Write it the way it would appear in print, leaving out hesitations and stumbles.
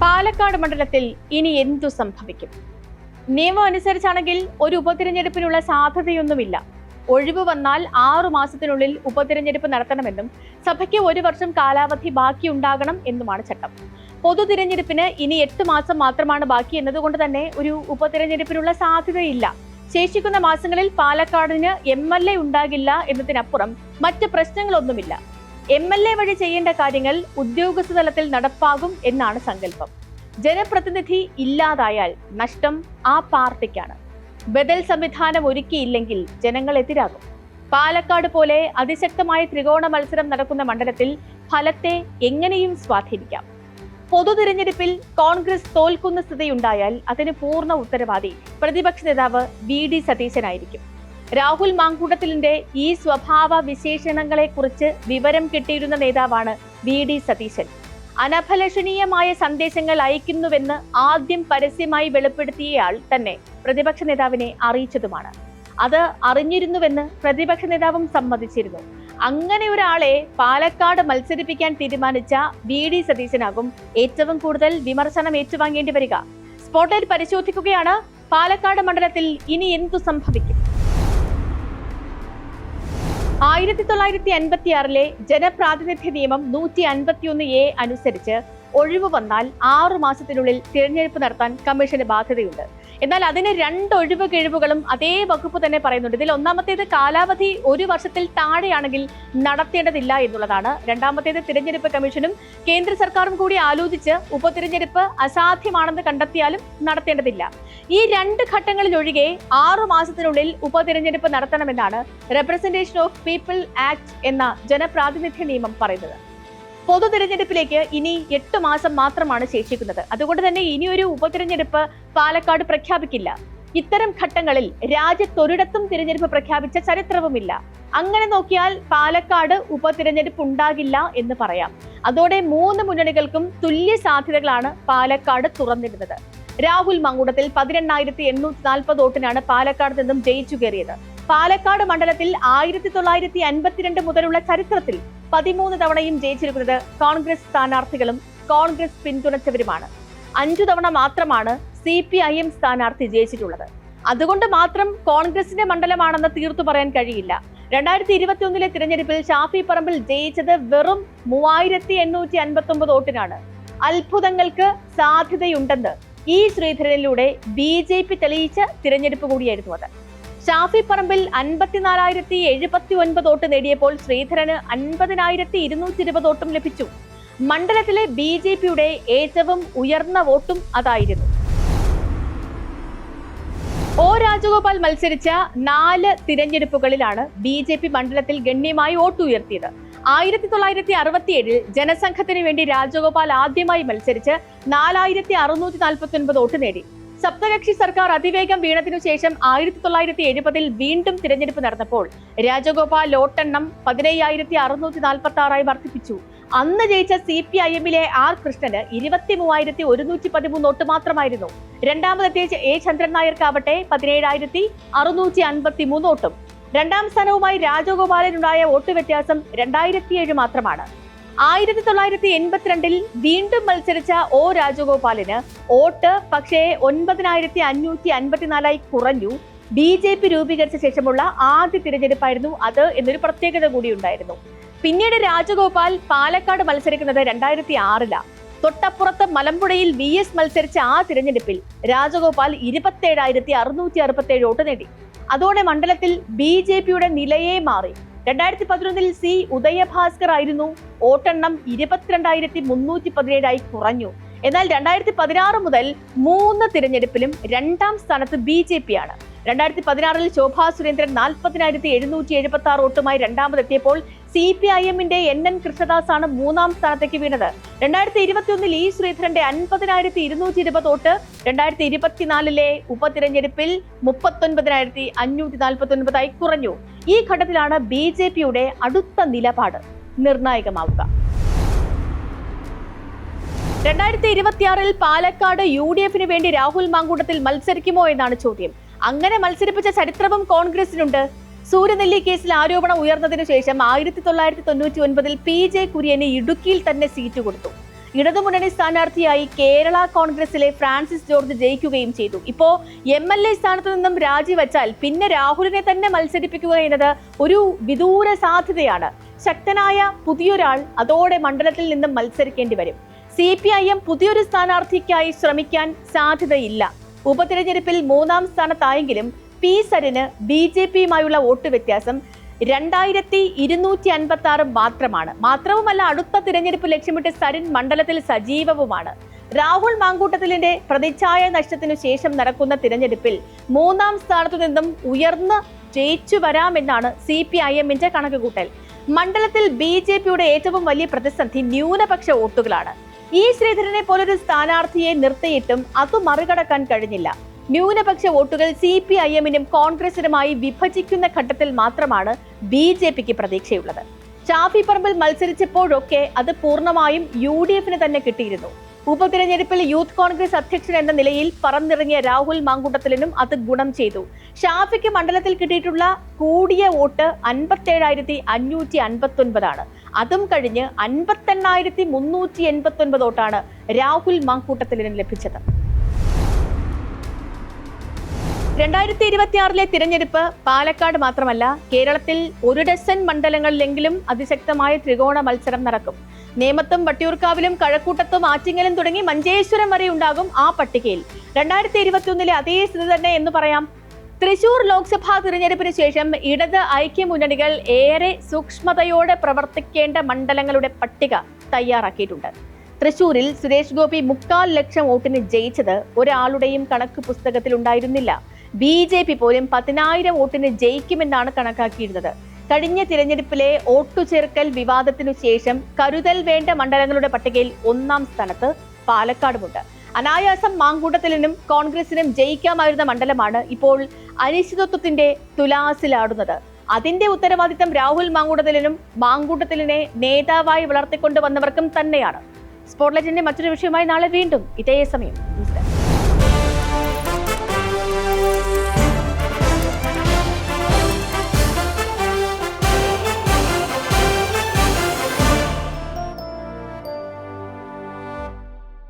പാലക്കാട് മണ്ഡലത്തിൽ ഇനി എന്തു സംഭവിക്കും? നിയമം അനുസരിച്ചാണെങ്കിൽ ഒരു ഉപതിരഞ്ഞെടുപ്പിനുള്ള സാധ്യതയൊന്നുമില്ല. ഒഴിവ് വന്നാൽ 6 മാസത്തിനുള്ളിൽ ഉപതിരഞ്ഞെടുപ്പ് നടത്തണമെന്നും സഭയ്ക്ക് 1 വർഷം കാലാവധി ബാക്കിയുണ്ടാകണം എന്നുമാണ് ചട്ടം. പൊതു തിരഞ്ഞെടുപ്പിന് ഇനി 8 മാസം മാത്രമാണ് ബാക്കി എന്നതുകൊണ്ട് തന്നെ ഒരു ഉപതിരഞ്ഞെടുപ്പിനുള്ള സാധ്യതയില്ല. ശേഷിക്കുന്ന മാസങ്ങളിൽ പാലക്കാടിന് MLA ഉണ്ടാകില്ല എന്നതിനപ്പുറം മറ്റ് പ്രശ്നങ്ങളൊന്നുമില്ല. MLA വഴി ചെയ്യേണ്ട കാര്യങ്ങൾ ഉദ്യോഗസ്ഥ തലത്തിൽ നടപ്പാകും എന്നാണ് സങ്കല്പം. ജനപ്രതിനിധി ഇല്ലാതായാൽ നഷ്ടം ആ പാർട്ടിക്കാണ്. ബദൽ സംവിധാനം ഒരുക്കിയില്ലെങ്കിൽ ജനങ്ങൾ എതിരാകും. പാലക്കാട് പോലെ അതിശക്തമായ ത്രികോണ മത്സരം നടക്കുന്ന മണ്ഡലത്തിൽ ഫലത്തെ എങ്ങനെയും സ്വാധീനിക്കാം. പൊതു തിരഞ്ഞെടുപ്പിൽ കോൺഗ്രസ് തോൽക്കുന്ന സ്ഥിതിയുണ്ടായാൽ അതിന് പൂർണ്ണ ഉത്തരവാദി പ്രതിപക്ഷ നേതാവ് VD സതീശനായിരിക്കും. രാഹുൽ മാങ്കൂട്ടത്തിലിന്റെ ഈ സ്വഭാവ വിശേഷണങ്ങളെ കുറിച്ച് വിവരം കിട്ടിയിരുന്ന നേതാവാണ് VD സതീശൻ. അനഭലഷണീയമായ സന്ദേശങ്ങൾ അയക്കുന്നുവെന്ന് ആദ്യം പരസ്യമായി വെളിപ്പെടുത്തിയയാൾ തന്നെ പ്രതിപക്ഷ നേതാവിനെ അറിയിച്ചതുമാണ്. അത് അറിഞ്ഞിരുന്നുവെന്ന് പ്രതിപക്ഷ നേതാവും സമ്മതിച്ചിരുന്നു. അങ്ങനെ ഒരാളെ പാലക്കാട് മത്സരിപ്പിക്കാൻ തീരുമാനിച്ച VD സതീശനാകും ഏറ്റവും കൂടുതൽ വിമർശനം ഏറ്റുവാങ്ങേണ്ടി വരിക. സ്പോട്ട്ലൈറ്റ് പരിശോധിക്കുകയാണ്. പാലക്കാട് മണ്ഡലത്തിൽ ഇനി എന്തു സംഭവിക്കും? 1956 ജനപ്രാതിനിധ്യ നിയമം 151A അനുസരിച്ച് ഒഴിവ് വന്നാൽ 6 മാസത്തിനുള്ളിൽ തിരഞ്ഞെടുപ്പ് നടത്താൻ കമ്മീഷന് ബാധ്യതയുണ്ട്. എന്നാൽ അതിന് 2 ഒഴിവ് കിഴിവുകളും അതേ വകുപ്പ് തന്നെ പറയുന്നുണ്ട്. ഇതിൽ ഒന്നാമത്തേത് കാലാവധി 1 വർഷത്തിൽ താഴെയാണെങ്കിൽ നടത്തേണ്ടതില്ല എന്നുള്ളതാണ്. രണ്ടാമത്തേത് തിരഞ്ഞെടുപ്പ് കമ്മീഷനും കേന്ദ്ര സർക്കാരും കൂടി ആലോചിച്ച് ഉപതിരഞ്ഞെടുപ്പ് അസാധ്യമാണെന്ന് കണ്ടെത്തിയാലും നടത്തേണ്ടതില്ല. ഈ 2 ഘട്ടങ്ങളിലൊഴികെ 6 മാസത്തിനുള്ളിൽ ഉപതിരഞ്ഞെടുപ്പ് നടത്തണമെന്നാണ് റെപ്രസെന്റേഷൻ ഓഫ് പീപ്പിൾ ആക്ട് എന്ന ജനപ്രാതിനിധ്യ നിയമം പറയുന്നത്. പൊതു തിരഞ്ഞെടുപ്പിലേക്ക് ഇനി 8 മാസം മാത്രമാണ് ശേഷിക്കുന്നത്. അതുകൊണ്ട് തന്നെ ഇനിയൊരു ഉപതിരഞ്ഞെടുപ്പ് പാലക്കാട് പ്രഖ്യാപിക്കില്ല. ഇത്തരം ഘട്ടങ്ങളിൽ രാജ്യത്തൊരിടത്തും തിരഞ്ഞെടുപ്പ് പ്രഖ്യാപിച്ച ചരിത്രവുമില്ല. അങ്ങനെ നോക്കിയാൽ പാലക്കാട് ഉപതിരഞ്ഞെടുപ്പ് ഉണ്ടാകില്ല എന്ന് പറയാം. അതോടെ 3 മുന്നണികൾക്കും തുല്യ സാധ്യതകളാണ് പാലക്കാട് തുറന്നിടുന്നത്. രാഹുൽ മാങ്കൂട്ടത്തിൽ 18,840 വോട്ടിനാണ് പാലക്കാട് നിന്നും ജയിച്ചു കയറിയത്. പാലക്കാട് മണ്ഡലത്തിൽ 1952 മുതലുള്ള ചരിത്രത്തിൽ 13 തവണയും ജയിച്ചിരിക്കുന്നത് കോൺഗ്രസ് സ്ഥാനാർത്ഥികളും കോൺഗ്രസ് പിന്തുണച്ചവരുമാണ്. 5 തവണ മാത്രമാണ് CPIM സ്ഥാനാർത്ഥി ജയിച്ചിട്ടുള്ളത്. അതുകൊണ്ട് മാത്രം കോൺഗ്രസിന്റെ മണ്ഡലമാണെന്ന് തീർത്തു പറയാൻ കഴിയില്ല. 2021 തിരഞ്ഞെടുപ്പിൽ ഷാഫി പറമ്പിൽ ജയിച്ചത് വെറും 3859 വോട്ടിനാണ്. അത്ഭുതങ്ങൾക്ക് സാധ്യതയുണ്ടെന്ന് E ശ്രീധരനിലൂടെ BJP തെളിയിച്ച തിരഞ്ഞെടുപ്പ് കൂടിയായിരുന്നു അത്. ഷാഫി പറമ്പിൽ 54,079 വോട്ട് നേടിയപ്പോൾ ശ്രീധരന് 50,220 വോട്ടും ലഭിച്ചു. മണ്ഡലത്തിലെ BJPയുടെ ഏറ്റവും ഉയർന്ന വോട്ടും അതായിരുന്നു. O രാജഗോപാൽ മത്സരിച്ച 4 തിരഞ്ഞെടുപ്പുകളിലാണ് BJP മണ്ഡലത്തിൽ ഗണ്യമായി വോട്ട് ഉയർത്തിയത്. 1967 ജനസംഘത്തിന് വേണ്ടി രാജഗോപാൽ ആദ്യമായി മത്സരിച്ച് 4,649 വോട്ട് നേടി. സപ്തകക്ഷി സർക്കാർ അതിവേഗം വീണതിനു ശേഷം 1970 വീണ്ടും തിരഞ്ഞെടുപ്പ് നടന്നപ്പോൾ രാജഗോപാൽ വോട്ടെണ്ണം 15,646 വർദ്ധിപ്പിച്ചു. അന്ന് ജയിച്ച CPIMലെ R കൃഷ്ണന് 23,113 വോട്ട് മാത്രമായിരുന്നു. രണ്ടാമതെത്തിയ A ചന്ദ്രൻ നായർക്കാവട്ടെ 17,653 വോട്ടും. രണ്ടാം സ്ഥാനവുമായി രാജഗോപാലനുണ്ടായ വോട്ട് വ്യത്യാസം 2007 മാത്രമാണ്. 1982 വീണ്ടും മത്സരിച്ച O രാജഗോപാലിന് വോട്ട് പക്ഷേ 9,554 കുറഞ്ഞു. BJP രൂപീകരിച്ച ശേഷമുള്ള ആദ്യ തിരഞ്ഞെടുപ്പായിരുന്നു അത് എന്നൊരു പ്രത്യേകത കൂടി ഉണ്ടായിരുന്നു. പിന്നീട് രാജഗോപാൽ പാലക്കാട് മത്സരിക്കുന്നത് 2006 തൊട്ടപ്പുറത്ത് മലമ്പുഴയിൽ VS മത്സരിച്ച ആ തിരഞ്ഞെടുപ്പിൽ രാജഗോപാൽ 27,667 വോട്ട് നേടി. അതോടെ മണ്ഡലത്തിൽ BJPയുടെ നിലയെ മാറി. 2011 C ഉദയഭാസ്കർ ആയിരുന്നു. വോട്ടെണ്ണം 22,317 കുറഞ്ഞു. എന്നാൽ 2016 മുതൽ 3 തിരഞ്ഞെടുപ്പിലും 2ാം സ്ഥാനത്ത് BJP ആണ്. 2016 ശോഭാ സുരേന്ദ്രൻ 40,776 വോട്ടുമായി രണ്ടാമതെത്തിയപ്പോൾ CPIMന്റെ NN കൃഷ്ണദാസ് ആണ് 3ാം സ്ഥാനത്തേക്ക് വീണത്. 2021 E ശ്രീധരന്റെ 50,220 വോട്ട് 2024 ഉപതിരഞ്ഞെടുപ്പിൽ 39,549 കുറഞ്ഞു. ഈ ഘട്ടത്തിലാണ് BJPയുടെ അടുത്ത നിലപാട് നിർണായകമാവുക. 2026 പാലക്കാട് UDFന് വേണ്ടി രാഹുൽ മാങ്കൂട്ടത്തിൽ മത്സരിക്കുമോ എന്നാണ് ചോദ്യം. അങ്ങനെ മത്സരിപ്പിച്ച ചരിത്രവും കോൺഗ്രസിനുണ്ട്. സൂര്യനെല്ലി കേസിൽ ആരോപണം ഉയർന്നതിനു ശേഷം 1999 PJ കുര്യന് ഇടുക്കിയിൽ തന്നെ സീറ്റ് കൊടുത്തു. ഇടതുമുന്നണി സ്ഥാനാർത്ഥിയായി കേരള കോൺഗ്രസിലെ ഫ്രാൻസിസ് ജോർജ് ജയിക്കുകയും ചെയ്തു. ഇപ്പോ MLA സ്ഥാനത്ത് നിന്നും രാജിവെച്ചാൽ പിന്നെ രാഹുലിനെ തന്നെ മത്സരിപ്പിക്കുക എന്നത് ഒരു വിദൂര സാധ്യതയാണ്. ശക്തനായ പുതിയൊരാൾ അതോടെ മണ്ഡലത്തിൽ നിന്നും മത്സരിക്കേണ്ടി വരും. CPIM പുതിയൊരു സ്ഥാനാർത്ഥിക്കായി ശ്രമിക്കാൻ സാധ്യതയില്ല. ഉപതിരഞ്ഞെടുപ്പിൽ 3ാം സ്ഥാനത്തായെങ്കിലും പി സരിന് BJPയുമായുള്ള വോട്ട് വ്യത്യാസം 2256 മാത്രമാണ്. മാത്രവുമല്ല, അടുത്ത തിരഞ്ഞെടുപ്പ് ലക്ഷ്യമിട്ട് സരിൻ മണ്ഡലത്തിൽ സജീവവുമാണ്. രാഹുൽ മാങ്കൂട്ടത്തിലിന്റെ പ്രതിച്ഛായ നഷ്ടത്തിനു ശേഷം നടക്കുന്ന തിരഞ്ഞെടുപ്പിൽ 3ാം സ്ഥാനത്തു നിന്നും ഉയർന്ന് ജയിച്ചു വരാമെന്നാണ് CPIMന്റെ കണക്കുകൂട്ടൽ. മണ്ഡലത്തിൽ BJPയുടെ ഏറ്റവും വലിയ പ്രതിസന്ധി ന്യൂനപക്ഷ വോട്ടുകളാണ്. E ശ്രീധരനെ പോലൊരു സ്ഥാനാർത്ഥിയെ നിർത്തിയിട്ടും അത് മറികടക്കാൻ കഴിഞ്ഞില്ല. ന്യൂനപക്ഷ വോട്ടുകൾ CPIMനും കോൺഗ്രസിനുമായി വിഭജിക്കുന്ന ഘട്ടത്തിൽ മാത്രമാണ് BJPക്ക് പ്രതീക്ഷയുള്ളത്. ഷാഫി പറമ്പിൽ മത്സരിച്ചപ്പോഴൊക്കെ അത് പൂർണ്ണമായും UDFന് തന്നെ കിട്ടിയിരുന്നു. ഉപതിരഞ്ഞെടുപ്പിൽ യൂത്ത് കോൺഗ്രസ് അധ്യക്ഷൻ എന്ന നിലയിൽ പറന്നിറങ്ങിയ രാഹുൽ മാങ്കൂട്ടത്തിലിനും അത് ഗുണം ചെയ്തു. ഷാഫിക്ക് മണ്ഡലത്തിൽ കിട്ടിയിട്ടുള്ള കൂടിയ വോട്ട് 57,559 അതും കഴിഞ്ഞ് 58,389 വോട്ടാണ് രാഹുൽ മാങ്കൂട്ടത്തിലിന് ലഭിച്ചത്. 2026 തിരഞ്ഞെടുപ്പ് പാലക്കാട് മാത്രമല്ല, കേരളത്തിൽ 1 ഡസൻ മണ്ഡലങ്ങളിലെങ്കിലും അതിശക്തമായ ത്രികോണ മത്സരം നടക്കും. നേമത്തും വട്ടിയൂർക്കാവിലും കഴക്കൂട്ടത്തും ആറ്റിങ്ങലും തുടങ്ങി മഞ്ചേശ്വരം വരെ ഉണ്ടാകും ആ പട്ടികയിൽ. 2021 അതേ സ്ഥിതി തന്നെ എന്ന് പറയാം. തൃശൂർ ലോക്സഭാ തിരഞ്ഞെടുപ്പിന് ശേഷം ഇടത് ഐക്യമുന്നണികൾ ഏറെ സൂക്ഷ്മതയോടെ പ്രവർത്തിക്കേണ്ട മണ്ഡലങ്ങളുടെ പട്ടിക തയ്യാറാക്കിയിട്ടുണ്ട്. തൃശൂരിൽ സുരേഷ് ഗോപി 3/4 ലക്ഷം വോട്ടിന് ജയിച്ചത് ഒരാളുടെയും കണക്ക് പുസ്തകത്തിൽ ഉണ്ടായിരുന്നില്ല. BJP പോലും 10,000 വോട്ടിന് ജയിക്കുമെന്നാണ് കണക്കാക്കിയിരുന്നത്. കഴിഞ്ഞ തിരഞ്ഞെടുപ്പിലെ വോട്ടുചേർക്കൽ വിവാദത്തിനു ശേഷം കരുതൽ വേണ്ട മണ്ഡലങ്ങളുടെ പട്ടികയിൽ 1ാം സ്ഥാനത്ത് പാലക്കാടുമുണ്ട്. അനായാസം മാങ്കൂട്ടത്തിലിനും കോൺഗ്രസിനും ജയിക്കാമായിരുന്ന മണ്ഡലമാണ് ഇപ്പോൾ അനിശ്ചിതത്വത്തിന്റെ തുലാസിലാടുന്നത്. അതിന്റെ ഉത്തരവാദിത്തം രാഹുൽ മാങ്കൂട്ടത്തിലിനെ നേതാവായി വളർത്തിക്കൊണ്ടുവന്നവർക്കും തന്നെയാണ്. സ്പോട്ട്ലൈറ്റിന്റെ മറ്റൊരു വിഷയമായി നാളെ വീണ്ടും ഇതേ സമയം.